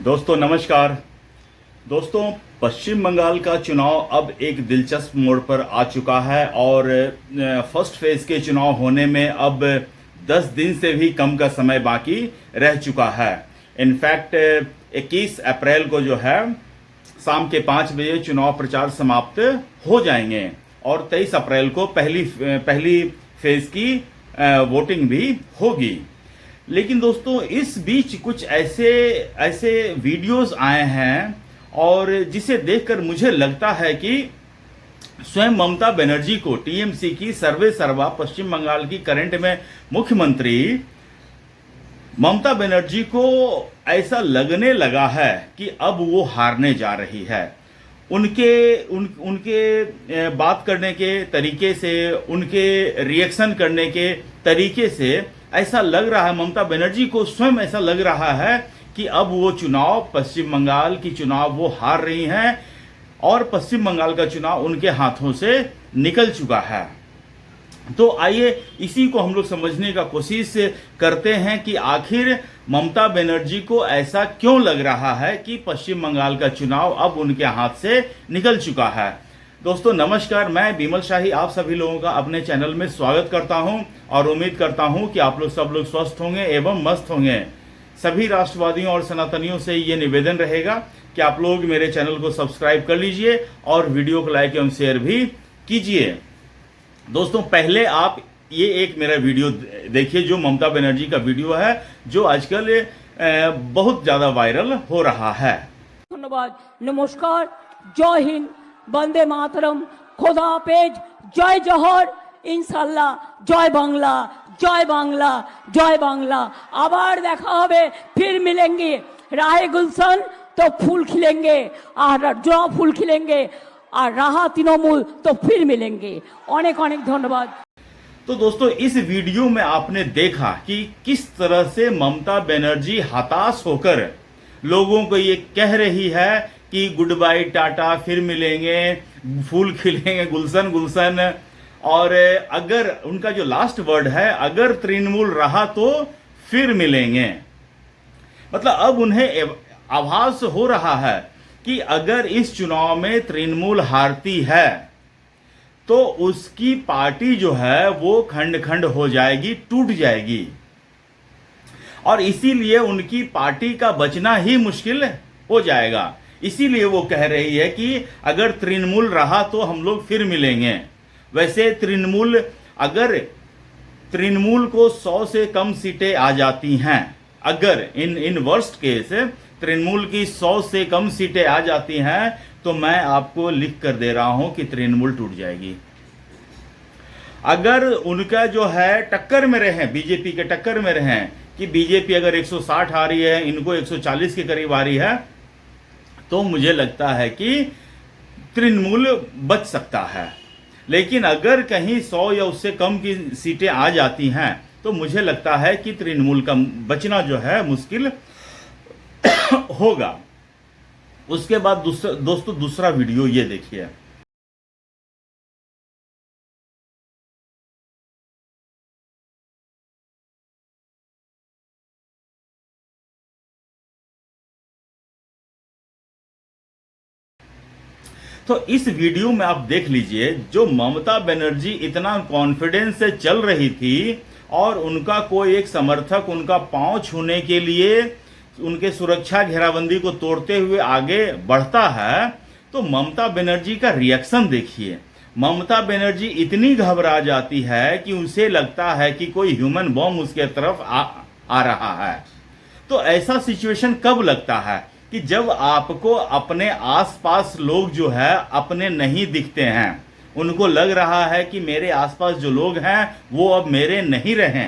दोस्तों नमस्कार। दोस्तों, पश्चिम बंगाल का चुनाव अब एक दिलचस्प मोड़ पर आ चुका है और फर्स्ट फेज के चुनाव होने में अब 10 दिन से भी कम का समय बाकी रह चुका है। इनफैक्ट 21 अप्रैल को जो है शाम के 5 बजे चुनाव प्रचार समाप्त हो जाएंगे और 23 अप्रैल को पहली फेज की वोटिंग भी होगी। लेकिन दोस्तों, इस बीच कुछ ऐसे वीडियोस आए हैं और जिसे देखकर मुझे लगता है कि स्वयं ममता बनर्जी को, टीएमसी की सर्वे सर्वा पश्चिम बंगाल की करंट में मुख्यमंत्री ममता बनर्जी को ऐसा लगने लगा है कि अब वो हारने जा रही है। उनके बात करने के तरीके से, उनके रिएक्शन करने के तरीके से ऐसा लग रहा है, ममता बनर्जी को स्वयं ऐसा लग रहा है कि अब वो चुनाव, पश्चिम बंगाल की चुनाव वो हार रही हैं और पश्चिम बंगाल का चुनाव उनके हाथों से निकल चुका है। तो आइए इसी को हम लोग समझने का कोशिश करते हैं कि आखिर ममता बनर्जी को ऐसा क्यों लग रहा है कि पश्चिम बंगाल का चुनाव अब उनके हाथ से निकल चुका है। दोस्तों नमस्कार, मैं बिमल शाही आप सभी लोगों का अपने चैनल में स्वागत करता हूं और उम्मीद करता हूं कि आप लोग सब लोग स्वस्थ होंगे एवं मस्त होंगे। सभी राष्ट्रवादियों और सनातनियों से ये निवेदन रहेगा कि आप लोग मेरे चैनल को सब्सक्राइब कर लीजिए और वीडियो को लाइक एवं शेयर भी कीजिए। दोस्तों, पहले आप ये एक मेरा वीडियो देखिए जो ममता बनर्जी का वीडियो है, जो आजकल बहुत ज्यादा वायरल हो रहा है। धन्यवाद, नमस्कार, जय हिंद, वंदे मातरम, खुदा हाफेज, जय जौहर, इंशाल्लाह, जय बांग्ला, जय बांग्ला, जय बांग्ला। आबार देखा होबे, फिर मिलेंगे। राहे गुलशन तो फूल खिलेंगे और जो फूल खिलेंगे और राहा तृणमूल तो फिर मिलेंगे। अनेक अनेक धन्यवाद। तो दोस्तों, इस वीडियो में आपने देखा कि किस तरह से ममता बनर्जी हताश होकर लोगों को ये कह रही है कि गुड बाय, टाटा, फिर मिलेंगे, फूल खिलेंगे, गुलशन गुलशन। और अगर उनका जो लास्ट वर्ड है, अगर तृणमूल रहा तो फिर मिलेंगे। मतलब अब उन्हें आभास हो रहा है कि अगर इस चुनाव में तृणमूल हारती है तो उसकी पार्टी जो है वो खंड खंड हो जाएगी, टूट जाएगी और इसीलिए उनकी पार्टी का बचना ही मुश्किल हो जाएगा। इसीलिए वो कह रही है कि अगर तृणमूल रहा तो हम लोग फिर मिलेंगे। वैसे अगर तृणमूल को 100 से कम सीटें आ जाती हैं, अगर इन वर्स्ट केस तृणमूल की 100 से कम सीटें आ जाती हैं, तो मैं आपको लिख कर दे रहा हूं कि तृणमूल टूट जाएगी। अगर उनका जो है टक्कर में रहे, बीजेपी के टक्कर में रहे कि बीजेपी अगर 160 आ रही है, इनको 140 के करीब आ रही है, तो मुझे लगता है कि तृणमूल बच सकता है। लेकिन अगर कहीं 100 या उससे कम की सीटें आ जाती हैं तो मुझे लगता है कि तृणमूल का बचना जो है मुश्किल होगा। उसके बाद दोस्तों दूसरा वीडियो ये देखिए। तो इस वीडियो में आप देख लीजिए, जो ममता बनर्जी इतना कॉन्फिडेंस से चल रही थी और उनका कोई एक समर्थक उनका पांव छूने के लिए उनके सुरक्षा घेराबंदी को तोड़ते हुए आगे बढ़ता है, तो ममता बनर्जी का रिएक्शन देखिए। ममता बनर्जी इतनी घबरा जाती है कि उसे लगता है कि कोई ह्यूमन बॉम्ब उसके तरफ आ रहा है। तो ऐसा सिचुएशन कब लगता है कि जब आपको अपने आसपास लोग जो है अपने नहीं दिखते हैं, उनको लग रहा है कि मेरे आसपास जो लोग हैं वो अब मेरे नहीं रहे,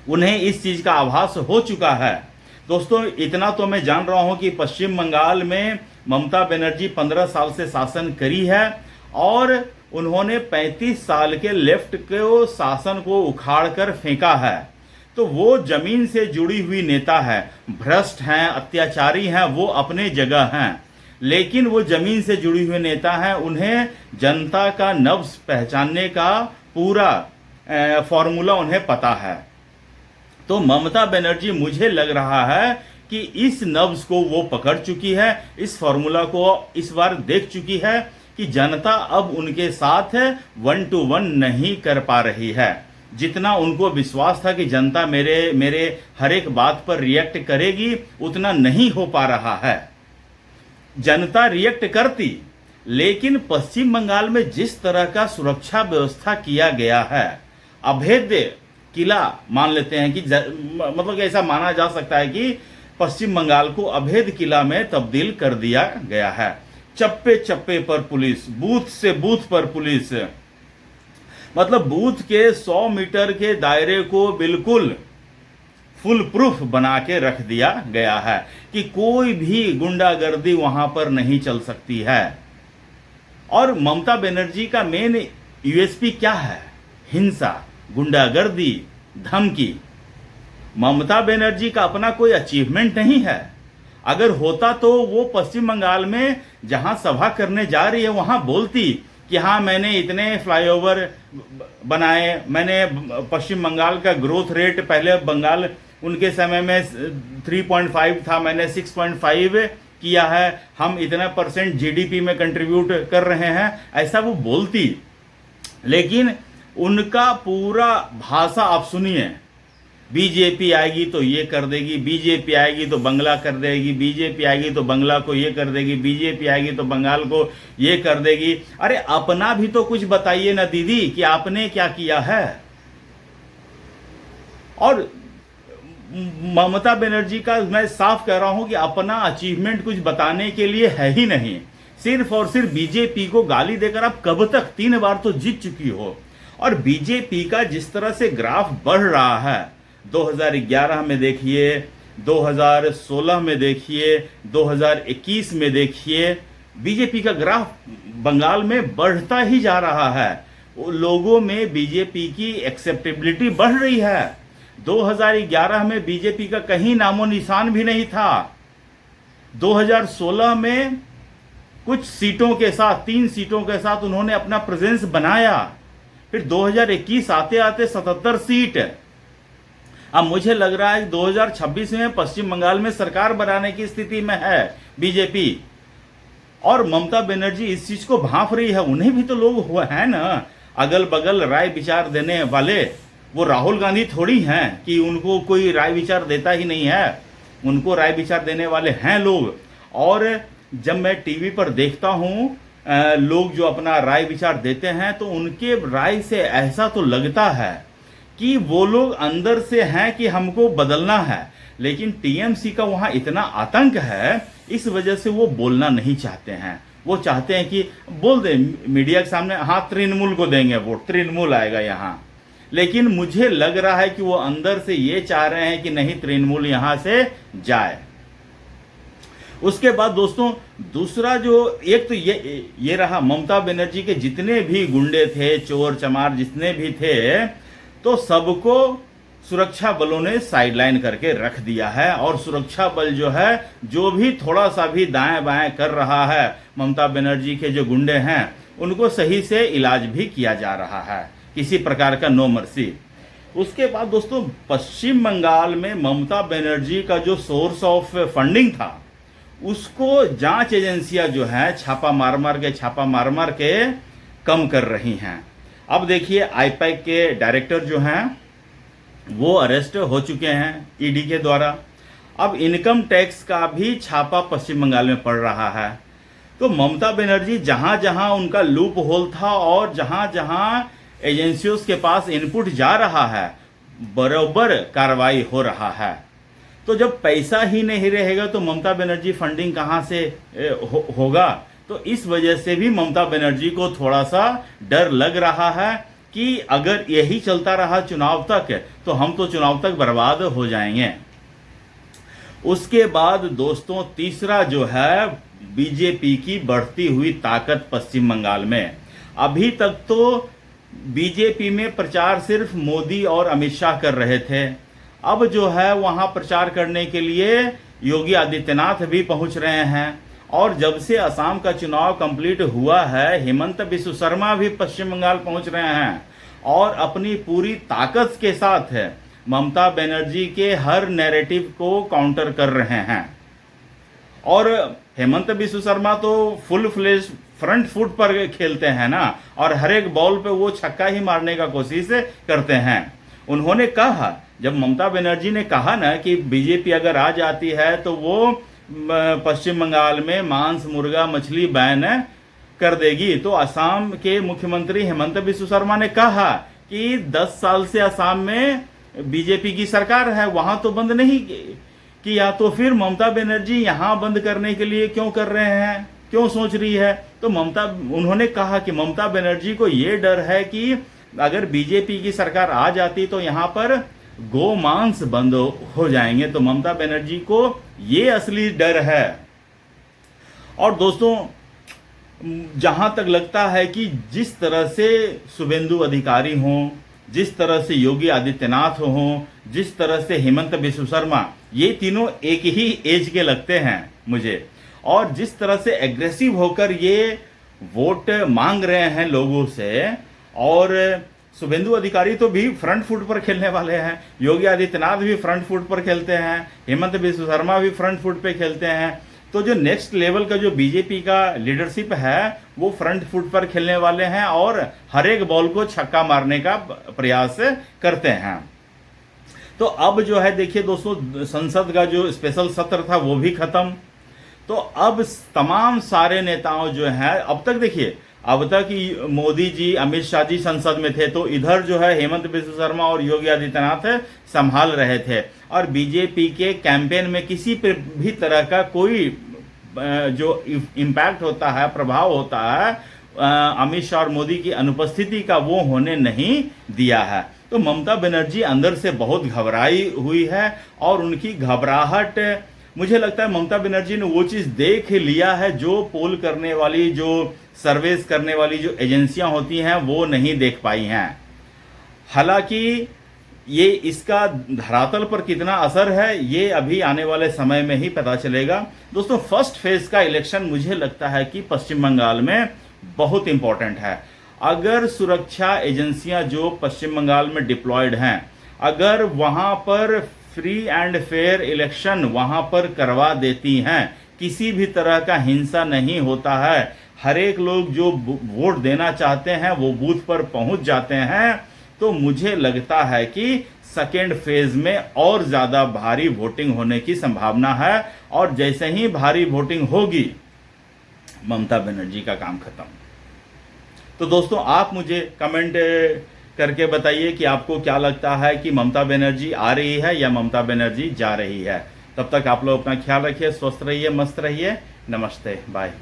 उन्हें इस चीज का आभास हो चुका है। दोस्तों, इतना तो मैं जान रहा हूं कि पश्चिम बंगाल में ममता बनर्जी 15 साल से शासन करी है और उन्होंने 35 साल के लेफ्ट के शासन को उखाड़ कर फेंका है। तो वो जमीन से जुड़ी हुई नेता है। भ्रष्ट हैं, अत्याचारी हैं, वो अपने जगह हैं, लेकिन वो जमीन से जुड़ी हुई नेता हैं। उन्हें जनता का नब्ज पहचानने का पूरा फॉर्मूला उन्हें पता है। तो ममता बनर्जी, मुझे लग रहा है कि इस नब्ज को वो पकड़ चुकी है, इस फॉर्मूला को इस बार देख चुकी है कि जनता अब उनके साथ 1 to 1 नहीं कर पा रही है। जितना उनको विश्वास था कि जनता मेरे हर एक बात पर रिएक्ट करेगी, उतना नहीं हो पा रहा है। जनता रिएक्ट करती, लेकिन पश्चिम बंगाल में जिस तरह का सुरक्षा व्यवस्था किया गया है, अभेद्य किला मान लेते हैं कि मतलब ऐसा माना जा सकता है कि पश्चिम बंगाल को अभेद किला में तब्दील कर दिया गया है। चप्पे चप्पे पर पुलिस, बूथ से बूथ पर पुलिस, मतलब बूथ के 100 मीटर के दायरे को बिल्कुल फुल प्रूफ बना के रख दिया गया है कि कोई भी गुंडागर्दी वहां पर नहीं चल सकती है। और ममता बनर्जी का मेन यूएसपी क्या है? हिंसा, गुंडागर्दी, धमकी। ममता बनर्जी का अपना कोई अचीवमेंट नहीं है। अगर होता तो वो पश्चिम बंगाल में जहां सभा करने जा रही है वहां बोलती कि हाँ, मैंने इतने फ्लाईओवर बनाए, मैंने पश्चिम बंगाल का ग्रोथ रेट, पहले बंगाल उनके समय में 3.5 था, मैंने 6.5 किया है, हम इतना % जीडीपी में कंट्रीब्यूट कर रहे हैं, ऐसा वो बोलती। लेकिन उनका पूरा भाषा आप सुनिए, बीजेपी आएगी तो ये कर देगी, बीजेपी आएगी तो बंगला कर देगी, बीजेपी आएगी तो बंगला को ये कर देगी, बीजेपी आएगी तो बंगाल को ये कर देगी। अरे अपना भी तो कुछ बताइए ना दीदी कि आपने क्या किया है। और ममता बनर्जी का मैं साफ कह रहा हूं कि अपना अचीवमेंट कुछ बताने के लिए है ही नहीं। सिर्फ और सिर्फ बीजेपी को गाली देकर आप कब तक, 3 बार तो जीत चुकी हो। और बीजेपी का जिस तरह से ग्राफ बढ़ रहा है, 2011 में देखिए, 2016 में देखिए, 2021 में देखिए, बीजेपी का ग्राफ बंगाल में बढ़ता ही जा रहा है। लोगों में बीजेपी की एक्सेप्टेबिलिटी बढ़ रही है। 2011 में बीजेपी का कहीं नामो निशान भी नहीं था। 2016 में कुछ सीटों के साथ, 3 सीटों के साथ उन्होंने अपना प्रेजेंस बनाया। फिर 2021 आते आते 77 सीट। अब मुझे लग रहा है 2026 में पश्चिम बंगाल में सरकार बनाने की स्थिति में है बीजेपी। और ममता बनर्जी इस चीज को भांप रही है। उन्हें भी तो लोग हुए हैं ना अगल बगल राय विचार देने वाले। वो राहुल गांधी थोड़ी हैं कि उनको कोई राय विचार देता ही नहीं है, उनको राय विचार देने वाले हैं लोग। और जब मैं टीवी पर देखता हूं लोग जो अपना राय विचार देते हैं, तो उनके राय से ऐसा तो लगता है कि वो लोग अंदर से हैं कि हमको बदलना है, लेकिन टीएमसी का वहां इतना आतंक है, इस वजह से वो बोलना नहीं चाहते हैं। वो चाहते हैं कि बोल दे मीडिया के सामने, हाँ तृणमूल को देंगे वोट, तृणमूल आएगा यहां। लेकिन मुझे लग रहा है कि वो अंदर से ये चाह रहे हैं कि नहीं, तृणमूल यहां से जाए। उसके बाद दोस्तों दूसरा जो एक तो ये रहा, ममता बनर्जी के जितने भी गुंडे थे, चोर चमार जितने भी थे, तो सबको सुरक्षा बलों ने साइडलाइन करके रख दिया है। और सुरक्षा बल जो है, जो भी थोड़ा सा भी दाएं बाएं कर रहा है, ममता बनर्जी के जो गुंडे हैं, उनको सही से इलाज भी किया जा रहा है, किसी प्रकार का नो मर्सी। उसके बाद दोस्तों पश्चिम बंगाल में ममता बनर्जी का जो सोर्स ऑफ फंडिंग था, उसको जांच एजेंसियां जो है छापा मार मार के कम कर रही हैं। अब देखिए आईपैक के डायरेक्टर जो हैं वो अरेस्ट हो चुके हैं ईडी के द्वारा। अब इनकम टैक्स का भी छापा पश्चिम बंगाल में पड़ रहा है। तो ममता बनर्जी जहां जहां उनका लूप होल था और जहां जहां एजेंसियों के पास इनपुट जा रहा है, बराबर कार्रवाई हो रहा है। तो जब पैसा ही नहीं रहेगा तो ममता बनर्जी फंडिंग कहां से होगा। तो इस वजह से भी ममता बनर्जी को थोड़ा सा डर लग रहा है कि अगर यही चलता रहा चुनाव तक, तो हम तो चुनाव तक बर्बाद हो जाएंगे। उसके बाद दोस्तों तीसरा जो है बीजेपी की बढ़ती हुई ताकत पश्चिम बंगाल में। अभी तक तो बीजेपी में प्रचार सिर्फ मोदी और अमित शाह कर रहे थे। अब जो है वहां प्रचार करने के लिए योगी आदित्यनाथ भी पहुंच रहे हैं। और जब से असम का चुनाव कंप्लीट हुआ है, हेमंत बिस्व शर्मा भी पश्चिम बंगाल पहुंच रहे हैं और अपनी पूरी ताकत के साथ ममता बनर्जी के हर नैरेटिव को काउंटर कर रहे हैं। और हेमंत बिस्व शर्मा तो फुल फ्लेश फ्रंट फुट पर खेलते हैं ना, और हर एक बॉल पे वो छक्का ही मारने का कोशिश करते हैं। उन्होंने कहा, जब ममता बनर्जी ने कहा ना कि बीजेपी अगर आ जाती है तो वो पश्चिम बंगाल में मांस, मुर्गा, मछली बैन कर देगी, तो असम के मुख्यमंत्री हेमंत बिस्व शर्मा ने कहा कि 10 साल से असम में बीजेपी की सरकार है, वहां तो बंद नहीं किया, तो फिर ममता बनर्जी यहां बंद करने के लिए क्यों कर रहे हैं, क्यों सोच रही है। तो उन्होंने कहा कि ममता बनर्जी को यह डर है कि अगर बीजेपी की सरकार आ जाती तो यहां पर गोमांस बंद हो जाएंगे, तो ममता बनर्जी को ये असली डर है। और दोस्तों, जहां तक लगता है कि जिस तरह से शुभेंदु अधिकारी हों, जिस तरह से योगी आदित्यनाथ हों, जिस तरह से हेमंत बिस्व शर्मा, ये तीनों एक ही एज के लगते हैं मुझे, और जिस तरह से एग्रेसिव होकर ये वोट मांग रहे हैं लोगों से, और शुभेंदु अधिकारी तो भी फ्रंट फुट पर खेलने वाले हैं, योगी आदित्यनाथ भी फ्रंट फुट पर खेलते हैं, हेमंत बिस्व शर्मा भी फ्रंट फुट पे खेलते हैं, तो जो नेक्स्ट लेवल का जो बीजेपी का लीडरशिप है वो फ्रंट फुट पर खेलने वाले हैं और हर एक बॉल को छक्का मारने का प्रयास करते हैं। तो अब जो है देखिए दोस्तों, संसद का जो स्पेशल सत्र था वो भी खत्म, तो अब तमाम सारे नेताओं जो हैं, अब तक देखिए, अब तक मोदी जी, अमित शाह जी संसद में थे, तो इधर जो है हेमंत बिस्व शर्मा और योगी आदित्यनाथ संभाल रहे थे, और बीजेपी के कैंपेन में किसी पर भी तरह का कोई जो इम्पैक्ट होता है, प्रभाव होता है अमित शाह और मोदी की अनुपस्थिति का, वो होने नहीं दिया है। तो ममता बनर्जी अंदर से बहुत घबराई हुई है, और उनकी घबराहट, मुझे लगता है ममता बनर्जी ने वो चीज देख लिया है जो पोल करने वाली, जो सर्वेस करने वाली जो एजेंसियां होती हैं वो नहीं देख पाई हैं। हालांकि ये इसका धरातल पर कितना असर है ये अभी आने वाले समय में ही पता चलेगा। दोस्तों, फर्स्ट फेज का इलेक्शन मुझे लगता है कि पश्चिम बंगाल में बहुत इंपॉर्टेंट है। अगर सुरक्षा एजेंसियां जो पश्चिम बंगाल में डिप्लॉयड हैं, अगर वहां पर फ्री एंड फेयर इलेक्शन वहां पर करवा देती हैं, किसी भी तरह का हिंसा नहीं होता है, हर एक लोग जो वोट देना चाहते हैं वो बूथ पर पहुंच जाते हैं, तो मुझे लगता है कि सेकेंड फेज में और ज्यादा भारी वोटिंग होने की संभावना है, और जैसे ही भारी वोटिंग होगी ममता बनर्जी का काम खत्म। तो दोस्तों, आप मुझे कमेंट करके बताइए कि आपको क्या लगता है कि ममता बनर्जी आ रही है या ममता बनर्जी जा रही है। तब तक आप लोग अपना ख्याल रखिए, स्वस्थ रहिए, मस्त रहिए। नमस्ते, बाय।